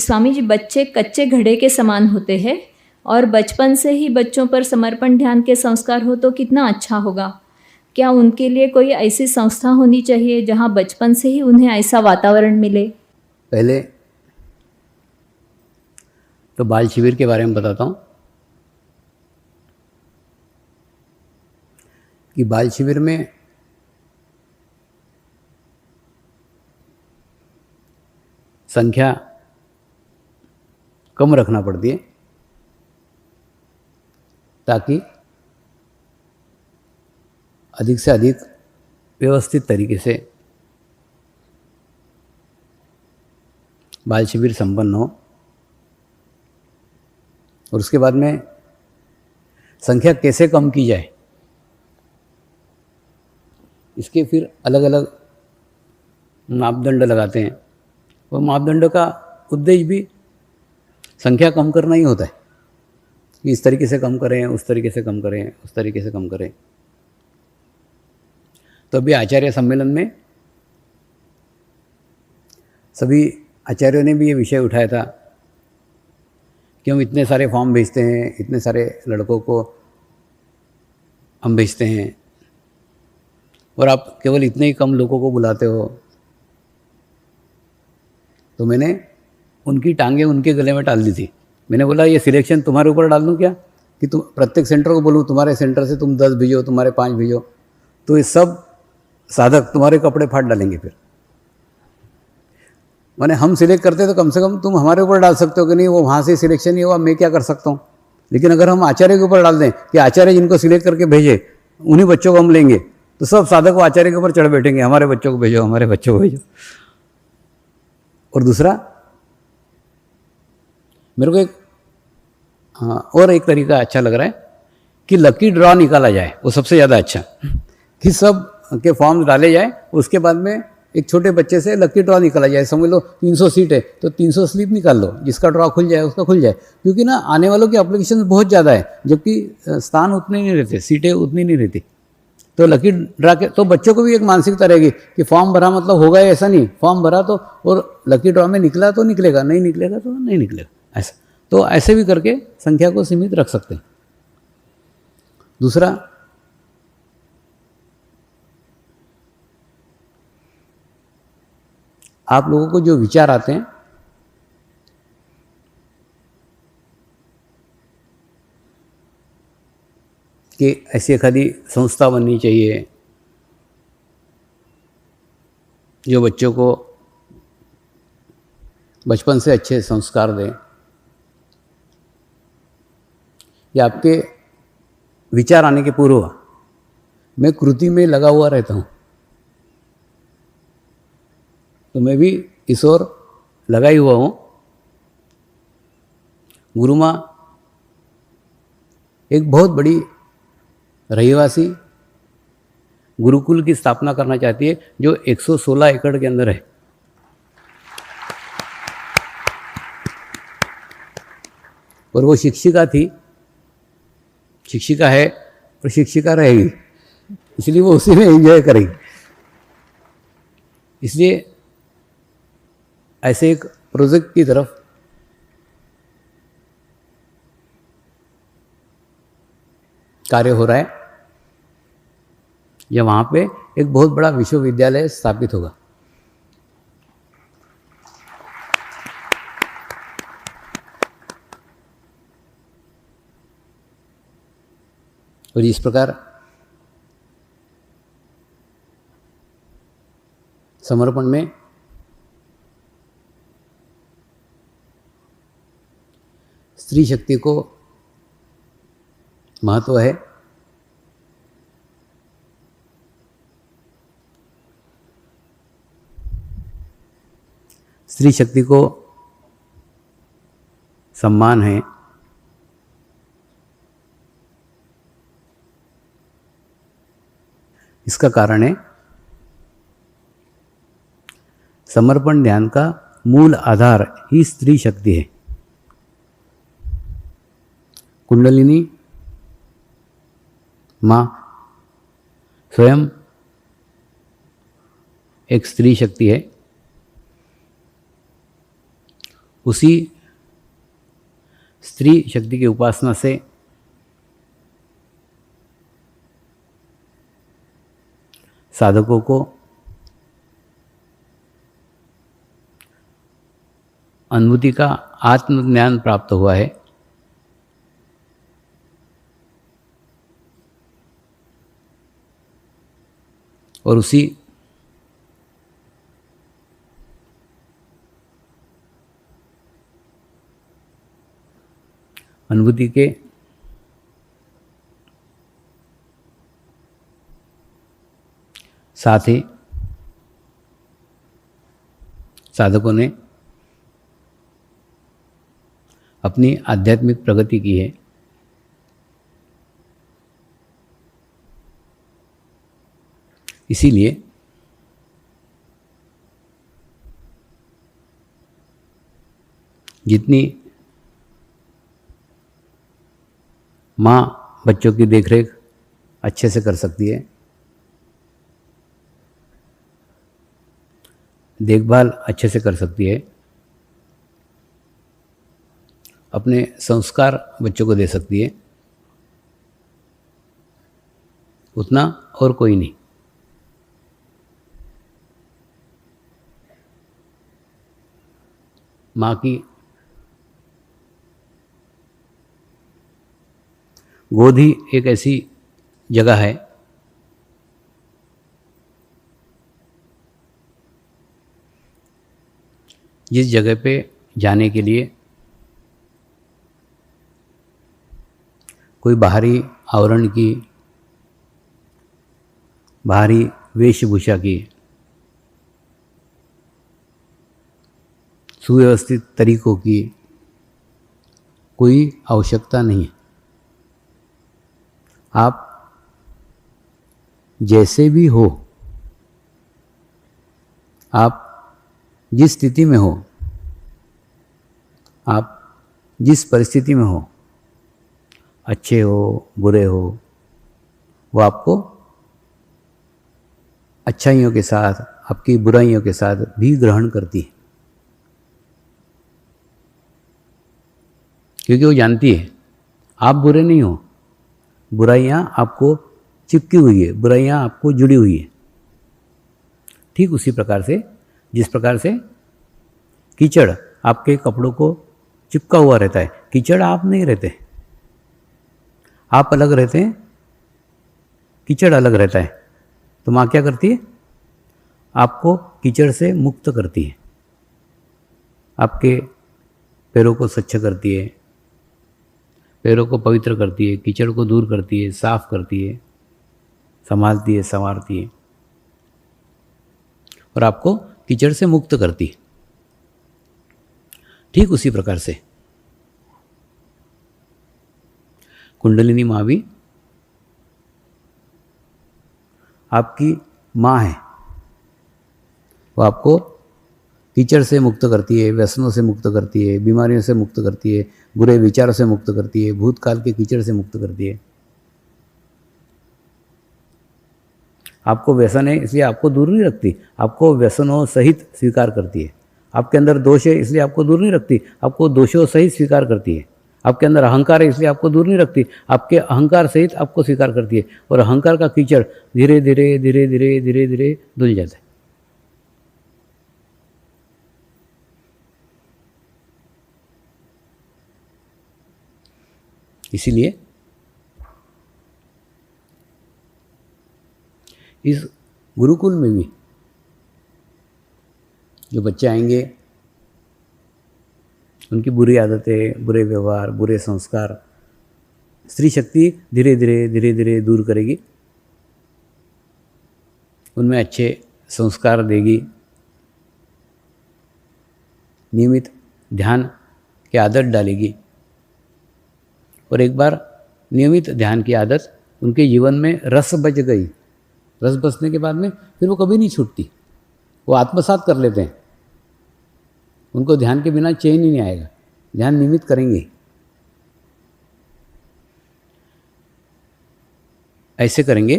स्वामी जी, बच्चे कच्चे घड़े के समान होते हैं और बचपन से ही बच्चों पर समर्पण ध्यान के संस्कार हो तो कितना अच्छा होगा। क्या उनके लिए कोई ऐसी संस्था होनी चाहिए जहां बचपन से ही उन्हें ऐसा वातावरण मिले? पहले तो बाल शिविर के बारे में बताता हूँ कि बाल शिविर में संख्या कम रखना पड़ती है ताकि अधिक से अधिक व्यवस्थित तरीके से बाल शिविर संपन्न हो। और उसके बाद में संख्या कैसे कम की जाए, इसके फिर अलग अलग मापदंड लगाते हैं। वो मापदंड का उद्देश्य भी संख्या कम करना ही होता है कि इस तरीके से कम करें, उस तरीके से कम करें, उस तरीके से कम करें। तो अभी आचार्य सम्मेलन में सभी आचार्यों ने भी ये विषय उठाया था कि हम इतने सारे फॉर्म भेजते हैं, इतने सारे लड़कों को हम भेजते हैं और आप केवल इतने ही कम लोगों को बुलाते हो। तो मैंने उनकी टांगें उनके गले में डाल दी थी। मैंने बोला ये सिलेक्शन तुम्हारे ऊपर डाल दूँ क्या, कि तुम प्रत्येक सेंटर को बोलूँ तुम्हारे सेंटर से तुम 10 भेजो, तुम्हारे 5 भेजो, तो ये सब साधक तुम्हारे कपड़े फाड़ डालेंगे। फिर मैंने हम सिलेक्ट करते तो कम से कम तुम हमारे ऊपर डाल सकते हो कि नहीं वो वहाँ से सिलेक्शन नहीं हुआ, मैं क्या कर सकता हूँ। लेकिन अगर हम आचार्य के ऊपर डाल दें कि आचार्य जिनको सिलेक्ट करके भेजे उन्हीं बच्चों को हम लेंगे, तो सब साधक वो आचार्य के ऊपर चढ़ बैठेंगे, हमारे बच्चों को भेजो, हमारे बच्चों को भेजो। और दूसरा मेरे को और एक तरीका अच्छा लग रहा है कि लकी ड्रॉ निकाला जाए, वो सबसे ज़्यादा अच्छा, कि सब के फॉर्म डाले जाए, उसके बाद में एक छोटे बच्चे से लकी ड्रॉ निकाला जाए। समझ लो 300 सीट है तो 300 स्लिप निकाल लो, जिसका ड्रॉ खुल जाए उसका खुल जाए। क्योंकि ना आने वालों की एप्लीकेशन बहुत ज़्यादा है, जबकि स्थान उतने नहीं रहते, सीटें उतनी नहीं रहती। तो लकी ड्रा के तो बच्चों को भी एक मानसिकता रहेगी कि फॉर्म भरा मतलब होगा, ऐसा नहीं, फॉर्म भरा तो और लकी ड्रॉ में निकला तो निकलेगा, नहीं निकलेगा तो नहीं निकलेगा, ऐसा। तो ऐसे भी करके संख्या को सीमित रख सकते हैं। दूसरा, आप लोगों को जो विचार आते हैं कि ऐसी एखादी संस्था बननी चाहिए जो बच्चों को बचपन से अच्छे संस्कार दें, या आपके विचार आने के पूर्व मैं कृति में लगा हुआ रहता हूँ, तो मैं भी इस ओर लगा ही हुआ हूँ। गुरु माँ एक बहुत बड़ी रहिवासी गुरुकुल की स्थापना करना चाहती है जो 116 एकड़ के अंदर है। और वो शिक्षिका थी, शिक्षिका है और शिक्षिका रहेगी, इसलिए वो उसी में एंजॉय करेगी। इसलिए ऐसे एक प्रोजेक्ट की तरफ कार्य हो रहा है, या वहाँ पे एक बहुत बड़ा विश्वविद्यालय स्थापित होगा। और इस प्रकार समर्पण में स्त्री शक्ति को महत्व है। स्त्री शक्ति को सम्मान है। इसका कारण है समर्पण ध्यान का मूल आधार ही स्त्री शक्ति है। कुंडलिनी माँ स्वयं एक स्त्री शक्ति है उसी स्त्री शक्ति की उपासना से साधकों को अनुभूति का आत्मज्ञान प्राप्त हुआ है। और उसी अनुभूति के साथ ही साधकों ने अपनी आध्यात्मिक प्रगति की है। इसीलिए जितनी माँ बच्चों की देखरेख अच्छे से कर सकती है, देखभाल अच्छे से कर सकती है, अपने संस्कार बच्चों को दे सकती है, उतना और कोई नहीं। माँ की गोद ही एक ऐसी जगह है जिस जगह पे जाने के लिए कोई बाहरी आवरण की, बाहरी वेशभूषा की, सुव्यवस्थित तरीकों की कोई आवश्यकता नहीं है। आप जैसे भी हो, आप जिस स्थिति में हो, आप जिस परिस्थिति में हो, अच्छे हो बुरे हो, वो आपको अच्छाइयों के साथ, आपकी बुराइयों के साथ भी ग्रहण करती है, क्योंकि वो जानती है आप बुरे नहीं हो। बुराइयाँ आपको चिपकी हुई है, बुराइयाँ आपको जुड़ी हुई है। ठीक उसी प्रकार से, जिस प्रकार से कीचड़ आपके कपड़ों को चिपका हुआ रहता है, कीचड़ आप नहीं रहते, आप अलग रहते हैं, कीचड़ अलग रहता है। तो माँ क्या करती है? आपको कीचड़ से मुक्त करती है, आपके पैरों को स्वच्छ करती है, पैरों को पवित्र करती है, कीचड़ को दूर करती है, साफ करती है, संभालती है, संवारती है और आपको कीचड़ से मुक्त करती है। ठीक उसी प्रकार से कुंडलिनी माँ भी आपकी माँ है। वो आपको कीचड़ से मुक्त करती है, व्यसनों से मुक्त करती है, बीमारियों से मुक्त करती है, बुरे विचारों से मुक्त करती है, भूतकाल के कीचड़ से मुक्त करती है। आपको व्यसन है इसलिए आपको दूर नहीं रखती, आपको व्यसनों सहित स्वीकार करती है। आपके अंदर दोष है इसलिए आपको दूर नहीं रखती, आपको दोषों सहित स्वीकार करती है। आपके अंदर अहंकार है इसलिए आपको दूर नहीं रखती, आपके अहंकार सहित आपको स्वीकार करती है। और अहंकार का कीचड़ धीरे धीरे धीरे धीरे धीरे धीरे धुल जाता है। इसीलिए इस गुरुकुल में भी जो बच्चे आएंगे, उनकी बुरी आदतें, बुरे व्यवहार, बुरे संस्कार स्त्री शक्ति धीरे धीरे धीरे धीरे दूर करेगी, उनमें अच्छे संस्कार देगी, नियमित ध्यान की आदत डालेगी। और एक बार नियमित ध्यान की आदत उनके जीवन में रस बच गई, रस बसने के बाद में फिर वो कभी नहीं छूटती, वो आत्मसात कर लेते हैं। उनको ध्यान के बिना चैन ही नहीं आएगा, ध्यान नियमित करेंगे। ऐसे करेंगे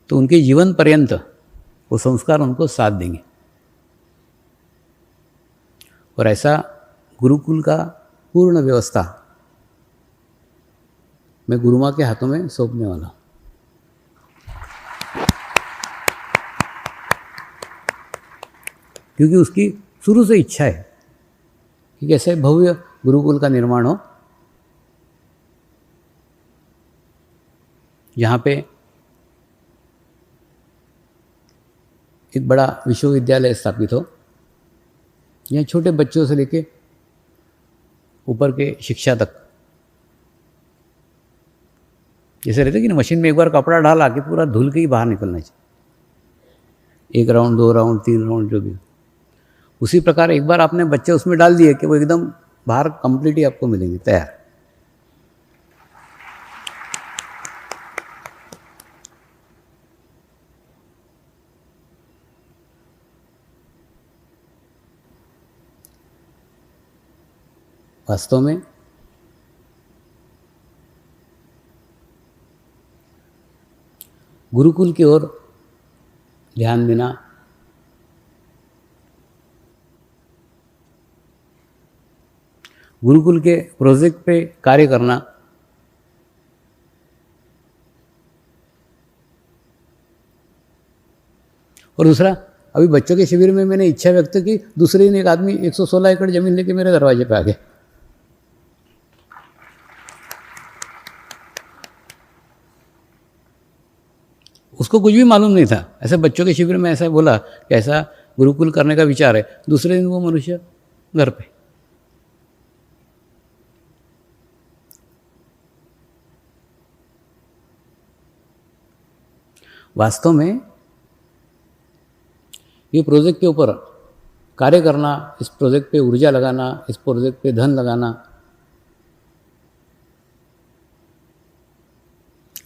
तो उनके जीवन पर्यंत वो संस्कार उनको साथ देंगे। और ऐसा गुरुकुल का पूर्ण व्यवस्था मैं गुरुमा के हाथों में सौंपने वाला हूँ। क्योंकि उसकी शुरू से इच्छा है कि कैसे भव्य गुरुकुल का निर्माण हो, जहाँ पे एक बड़ा विश्वविद्यालय स्थापित हो, यहाँ छोटे बच्चों से लेके ऊपर के शिक्षा तक, जैसे रहते कि ना मशीन में एक बार कपड़ा डाला कि पूरा धुल के ही बाहर निकलना चाहिए, 1 राउंड 2 राउंड 3 राउंड जो भी, उसी प्रकार एक बार आपने बच्चे उसमें डाल दिए कि वो एकदम बाहर कंप्लीट ही आपको मिलेंगे तैयार। वास्तव में गुरुकुल की ओर ध्यान देना, गुरुकुल के प्रोजेक्ट पे कार्य करना, और दूसरा अभी बच्चों के शिविर में मैंने इच्छा व्यक्त की, दूसरे दिन एक आदमी 116 एकड़ जमीन लेके मेरे दरवाजे पे आ गए। उसको कुछ भी मालूम नहीं था, ऐसे बच्चों के शिविर में ऐसा बोला कि ऐसा गुरुकुल करने का विचार है, दूसरे दिन वो मनुष्य घर पे। वास्तव में ये प्रोजेक्ट के ऊपर कार्य करना, इस प्रोजेक्ट पे ऊर्जा लगाना, इस प्रोजेक्ट पे धन लगाना,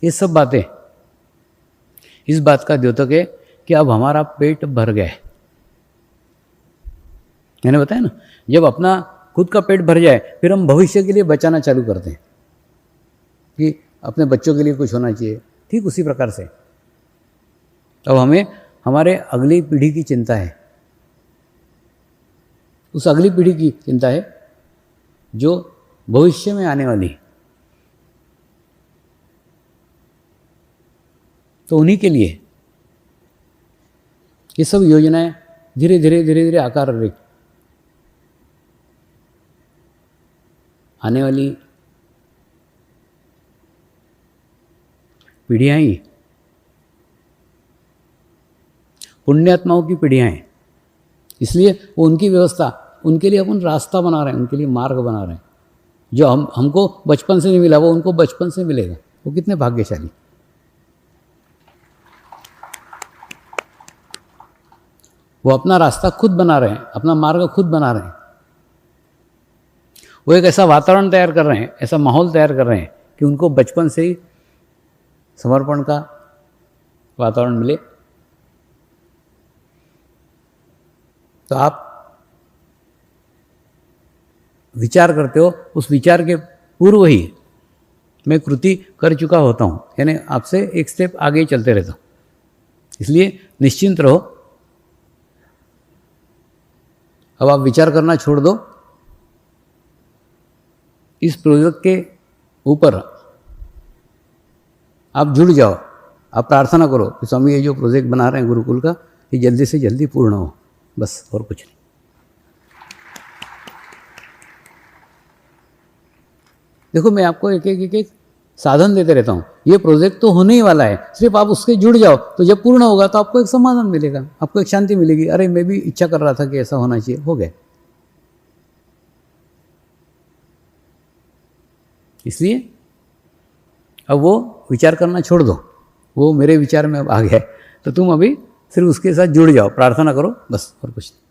ये सब बातें इस बात का द्योतक है कि अब हमारा पेट भर गया है। मैंने बताया ना, जब अपना खुद का पेट भर जाए फिर हम भविष्य के लिए बचाना चालू करते हैं कि अपने बच्चों के लिए कुछ होना चाहिए। ठीक उसी प्रकार से अब हमें हमारे अगली पीढ़ी की चिंता है, उस अगली पीढ़ी की चिंता है जो भविष्य में आने वाली, तो उन्हीं के लिए ये सब योजनाएं धीरे धीरे आकार ले आने वाली पीढ़ियाँ ही पुण्यात्माओं की पीढ़ियाँ हैं, इसलिए वो उनकी व्यवस्था, उनके लिए अपन रास्ता बना रहे हैं, उनके लिए मार्ग बना रहे हैं। जो हमको बचपन से नहीं मिला वो उनको बचपन से मिलेगा। वो कितने भाग्यशाली। वो अपना रास्ता खुद बना रहे हैं, अपना मार्ग खुद बना रहे हैं। वो एक ऐसा वातावरण तैयार कर रहे हैं, ऐसा माहौल तैयार कर रहे हैं कि उनको बचपन से ही समर्पण का वातावरण मिले। तो आप विचार करते हो, उस विचार के पूर्व ही मैं कृति कर चुका होता हूँ, यानी आपसे एक स्टेप आगे चलते रहता हूँ। इसलिए निश्चिंत रहो, अब आप विचार करना छोड़ दो, इस प्रोजेक्ट के ऊपर आप जुड़ जाओ। आप प्रार्थना करो कि स्वामी ये जो प्रोजेक्ट बना रहे हैं गुरुकुल का, ये जल्दी से जल्दी पूर्ण हो, बस और कुछ नहीं। देखो मैं आपको एक साधन देते रहता हूँ, ये प्रोजेक्ट तो होने ही वाला है, सिर्फ आप उसके जुड़ जाओ, तो जब पूर्ण होगा तो आपको एक समाधान मिलेगा, आपको एक शांति मिलेगी। अरे मैं भी इच्छा कर रहा था कि ऐसा होना चाहिए, हो गया। इसलिए अब वो विचार करना छोड़ दो, वो मेरे विचार में अब आ गया है, तो तुम अभी सिर्फ उसके साथ जुड़ जाओ, प्रार्थना करो, बस और कुछ नहीं।